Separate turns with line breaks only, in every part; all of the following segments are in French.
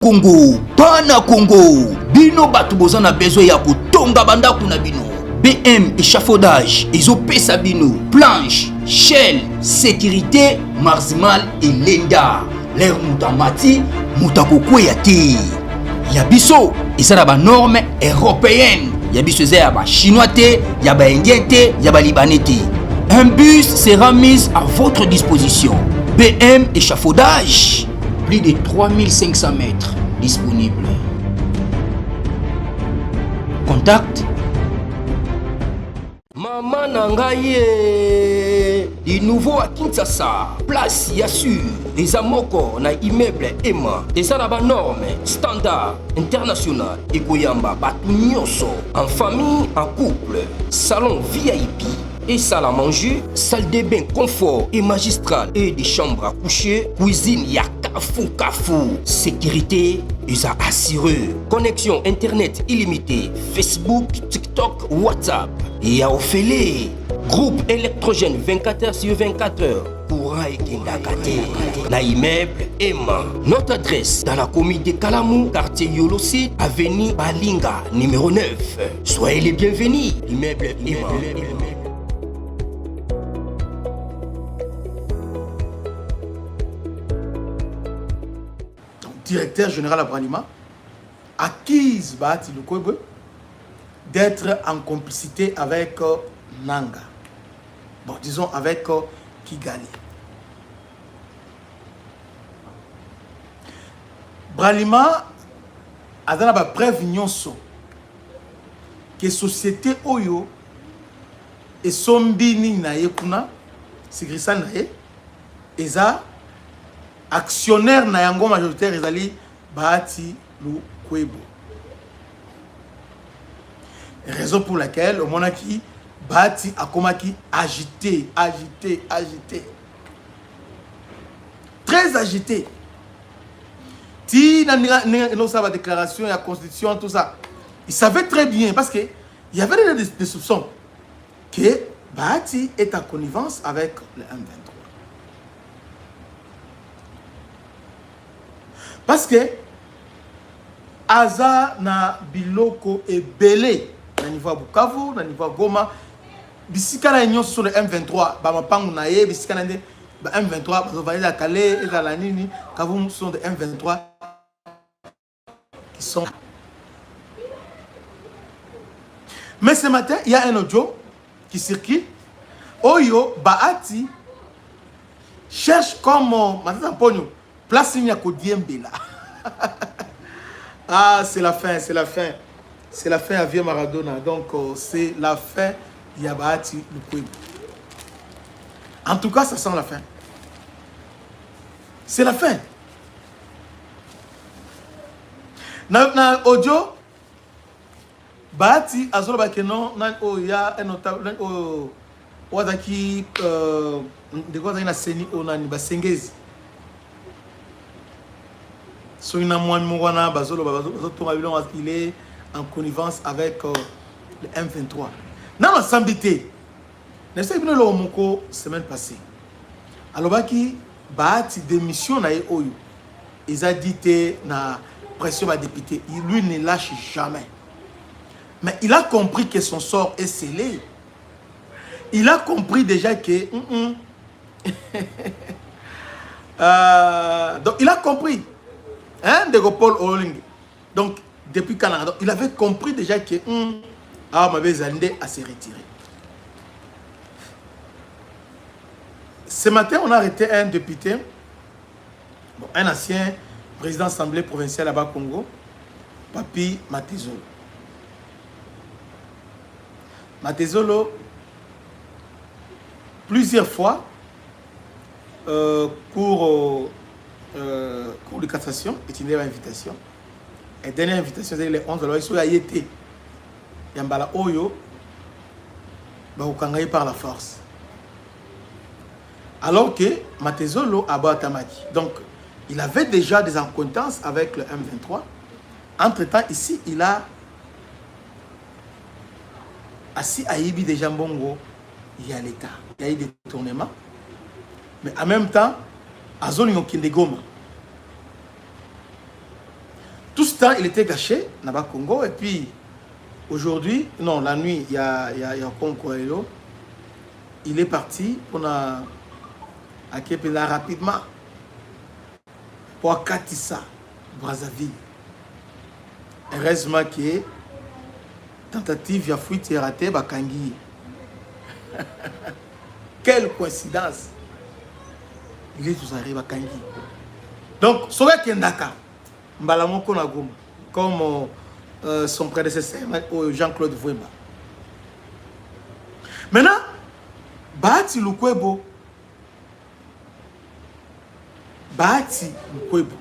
Congo, pana Congo, bino batu boza na besoin ya kotonga bandaku na bino. BM échafaudage, ezopesa bino, planche, shell, sécurité, marzimal et lenda. L'air moutamati, moutakokweya te. Yabiso, eza na ba norme européenne. Yabiso eza ya ba chinois te, ya ba indien te, ya ba libanais te. Un bus sera mis à votre disposition. BM échafaudage. Plus de 3500 mètres disponibles. Contact. Maman Nangaye, du nouveau à Kinshasa, place Yassur, des amoko na immeuble Emma, des arabes normes, standard, international, et Goyamba, Batunyoso, en famille, en couple, salon VIP. Et salle à manger, salle de bain confort et magistrale et des chambres à coucher, cuisine ya kafou, sécurité ils a assuré, connexion internet illimitée, Facebook, TikTok, WhatsApp et à Ophélie, groupe électrogène 24h/24 courant et Kindakate, na immeuble Emma. Notre adresse dans la commune de Kalamou, quartier Yolosi, avenue Balinga, numéro 9. Soyez les bienvenus, immeuble Emma.
Directeur général à Bralima, acquise Bahati Lukwebe d'être en complicité avec Nanga. Bon, disons avec Kigali. Bralima a donné la preuve nyonso que société Oyo et Sombini na yekuna, c'est Grissa na ye, eza actionnaire na yango majoritaire ezali Bahati Lukwebo. Raison pour laquelle au monaki Bahati a komaki agité. Très agité. Ti na sa déclaration et la constitution tout ça. Il savait très bien parce que il y avait des soupçons que Bahati est en connivence avec le M23. Parce que Aza na biloko et belé na niveau Bukavu, na niveau Goma, bisika na union sur le M23, ba mapangu na ye bisika na ba M23 ba valide à Calais et dans la nini, Kavu sont des M23 qui sont. Mais ce matin, il y a un audio qui circule. Oyo Bahati cherche comme Matata Pogno. Place Nyako Diembela. Ah, c'est la fin. C'est la fin à Vieux Maradona. Donc, c'est la fin de Bahati Lukwebo. En tout cas, ça sent la fin. C'est la fin. Dans audio, Bahati Azolo Bakeno, il y a un notable, Wadaki, de quoi il y a Seni Onani, Basengezi. Il est en connivence avec le M23. Dans la sambité, ne sais pas la semaine passée. Alors, Bahati démission na Oyo. Ils ont dit na pression à député. Lui ne lâche jamais. Mais il a compris que son sort est scellé. Il a compris déjà que donc il a compris. Hein, de Paul Oling. Donc, depuis Canada, il avait compris déjà que Zandé a se retiré. Ce matin, on a arrêté un député, un ancien président de l'Assemblée provinciale à Bas-Congo, Papi Matezolo. Matezolo, plusieurs fois, cours de cassation, est une invitation. Et dernière invitation, c'est le 11 de l'année, il y a Yambala Oyo, par la force. Alors que Matezolo a Batamaki. Donc, il avait déjà des acquaintances avec le M23. Entre-temps, ici, il a assis à Ibi de Jambongo, il y a l'État. Il y a eu des tournements. Mais en même temps, à zone Yokinde Goma. temps, il était caché, Naba Congo, et puis aujourd'hui, non, la nuit, il y a Congo, il est parti pour Akepela rapidement pour Katissa, Brazzaville. Heureusement que tentative de fuite est ratée, Bakangi. Quelle coïncidence! Il est tous arrivé à Kangi. Donc, Soga Kendaka, Mbalamoko Nagoma, comme son prédécesseur, Jean-Claude Vouemba. Maintenant, Bahati Lukwebo. Bahati Lukwebo.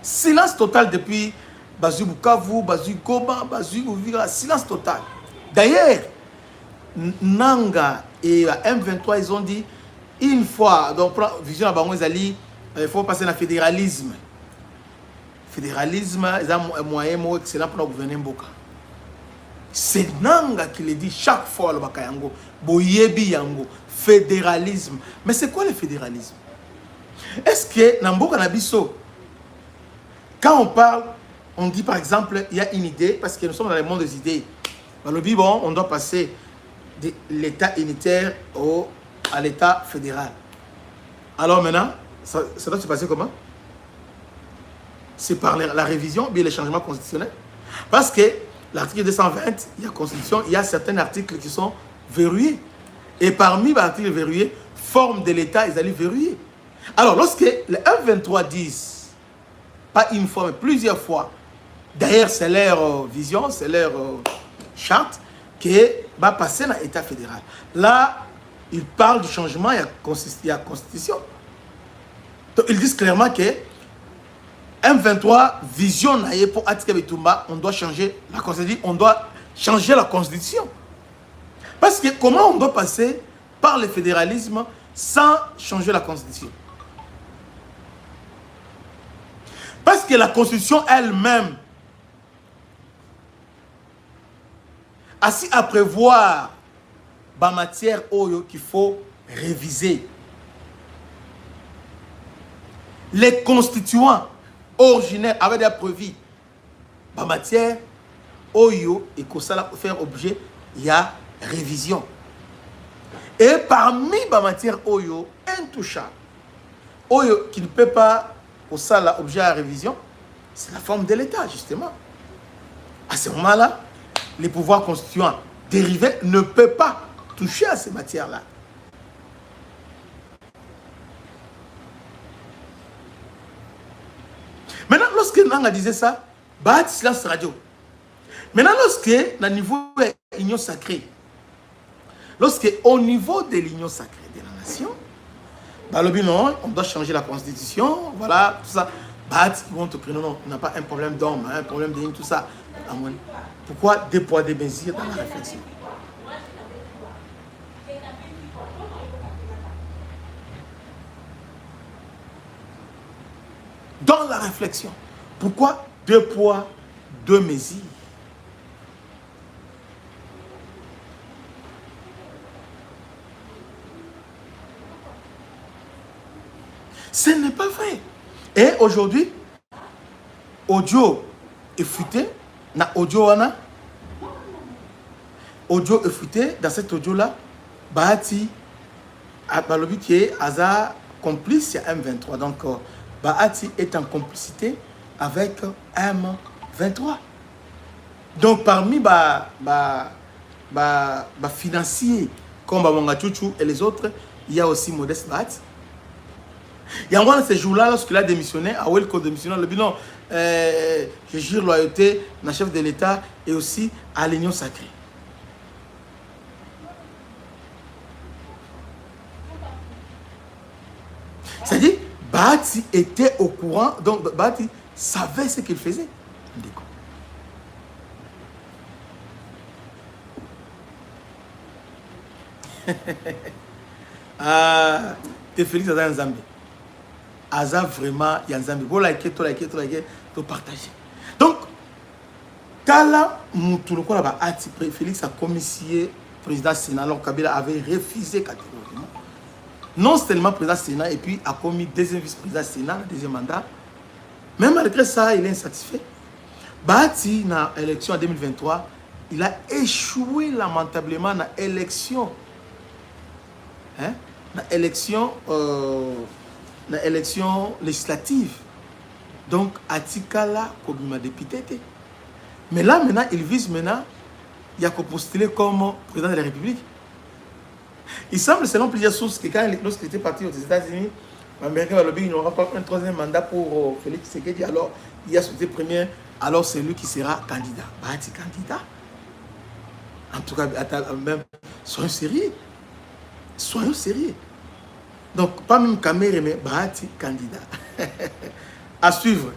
Silence total depuis Bazu Bukavu, Bazu Goma, Bazu Uvira, silence total. D'ailleurs, Nanga et M23, ils ont dit, une fois, donc, vision à Bango Zali, il faut passer dans le fédéralisme. Fédéralisme, c'est un moyen excellent pour gouverner Mboka. C'est Nanga qui le dit chaque fois, le Bakayango, Boyebi Yango, fédéralisme. Mais c'est quoi le fédéralisme? Est-ce que Namboka Nabiso, quand on parle, on dit par exemple, il y a une idée, parce que nous sommes dans le monde des idées. Dans le Bibon, on doit passer de l'État unitaire à l'État fédéral. Alors maintenant, ça doit se passer comment? C'est par la révision, bien les changements constitutionnels. Parce que l'article 220, il y a Constitution, il y a certains articles qui sont verrouillés. Et parmi les articles verrouillés, forme de l'État, ils allaient verrouiller. Alors, lorsque les 1.23 disent, pas une fois, mais plusieurs fois, d'ailleurs, c'est leur vision, c'est leur charte, qui va passer dans l'État fédéral. Là, ils parlent du changement, il y a Constitution. Donc, ils disent clairement que M23 vision pour Atika Bitumba, on doit changer la Constitution, on doit changer la Constitution. Parce que comment on doit passer par le fédéralisme sans changer la Constitution? Parce que la Constitution elle-même ainsi à prévoir en matière qu'il faut réviser. Les constituants originaires avaient déjà prévu en matière Oyo et que ça faire objet, il y a révision. Et parmi la matière Oyo, intouchable, Oyo qui ne peut pas au ça objet à révision, c'est la forme de l'État justement. À ce moment-là, les pouvoirs constituants dérivés ne peuvent pas toucher à ces matières-là. Maintenant, lorsque Nanga disait ça, bah, silence radio. Maintenant, lorsque, au niveau de l'union sacrée, lorsque au niveau de l'union sacrée de la nation, bah, non, on doit changer la constitution, voilà, tout ça. Bah, ils vont te prendre, non, on n'a pas un problème d'homme, un problème de tout ça. Pourquoi des poids, des mesures dans la réflexion? Dans la réflexion, pourquoi deux poids, deux mesures? Ce n'est pas vrai. Et aujourd'hui, audio est fuité. Audio est fuité. Dans cet audio-là, Bahati a qui est Aza complice à M23. Donc, Bahati est en complicité avec M23. Donc, parmi financiers comme Bamanga Chouchou et les autres, il y a aussi Modeste Bahati. Il y a un moment, ce jour-là, lorsqu'il a démissionné, à Welko démissionné, le bilan, je jure loyauté à la chef de l'État et aussi à l'union sacrée. C'est-à-dire, Bahati était au courant, donc Bahati savait ce qu'il faisait. T'es Félix dans un Zambie. Aza vraiment, il y a un Zambie. Vous likez, tout partager. Donc, Kala Moutoulouko là-bas, Félix a commissionné président Sénat, alors Kabila avait refusé catégoriquement. Non seulement président Sénat, et puis a commis deuxième vice-président Sénat, deuxième mandat. Même malgré ça, il est insatisfait. Bahati, dans l'élection en 2023, il a échoué lamentablement dans l'élection. Hein? Dans l'élection législative. Donc, Atikala, comme député. Mais là, maintenant, il vise maintenant, il y a qu'à postuler comme président de la République. Il semble, selon plusieurs sources, que lorsqu'il était parti aux États-Unis, l'Américain va le dire qu'il n'aura pas un troisième mandat pour Félix Tshisekedi. Alors, il a sauté premier. Alors, c'est lui qui sera candidat. Bahati candidat. En tout cas, même, soyons sérieux. Soyons sérieux. Donc, pas même Kamere, mais Bahati candidat. À suivre.